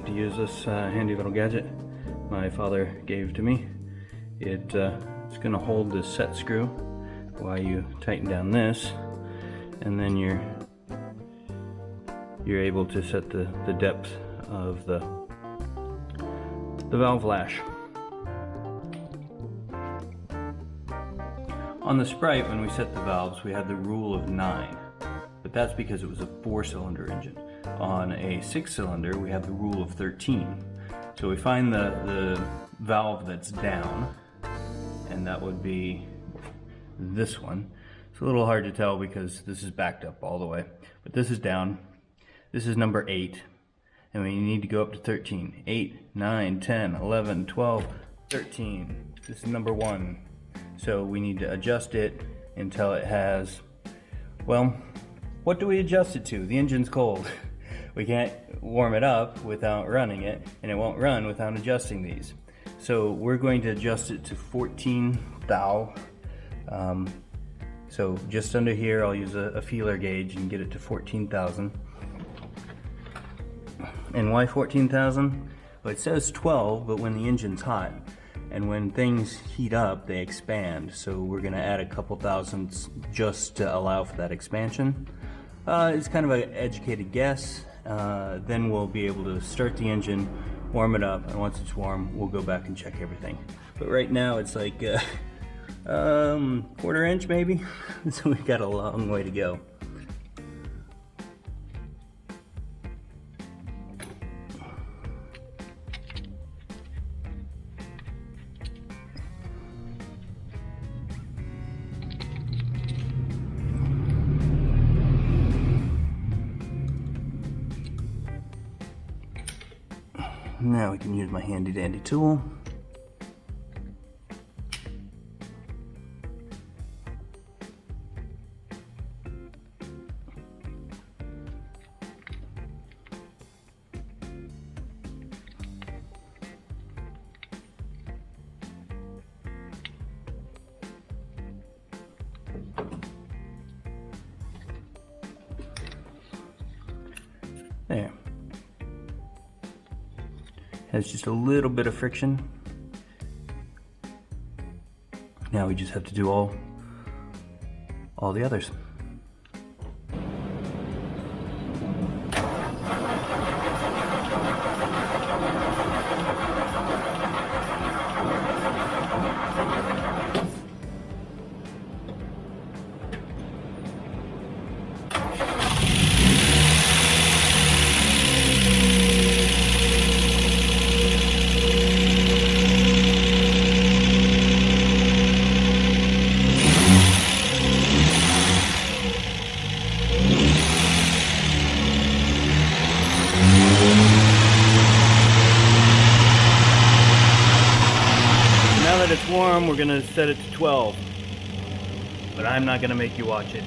get to use this handy little gadget my father gave to me. It's going to hold this set screw while you tighten down this, and then you're able to set the depth of the valve lash. On the Sprite, when we set the valves, we had the rule of 9, but that's because it was a 4-cylinder engine. On a 6-cylinder, we have the rule of 13. So we find the valve that's down, and that would be this one. It's a little hard to tell because this is backed up all the way, but this is down. This is number 8, and we need to go up to 13. 8, 9, 10, 11, 12, 13. This is number 1. So we need to adjust it until it has, well, what do we adjust it to? The engine's cold. We can't warm it up without running it, and it won't run without adjusting these. So we're going to adjust it to 14 thou. So just under here, I'll use a feeler gauge and get it to 14,000. And why 14,000? Well, it says 12, but when the engine's hot, and when things heat up, they expand. So we're gonna add a couple thousandths just to allow for that expansion. It's kind of an educated guess. Then we'll be able to start the engine, warm it up, and once it's warm, we'll go back and check everything. But right now it's like quarter inch maybe, so we've got a long way to go. Now we can use my handy dandy tool. There. Has just a little bit of friction. Now we just have to do all the others. Now that it's warm, we're gonna set it to 12, but I'm not gonna make you watch it.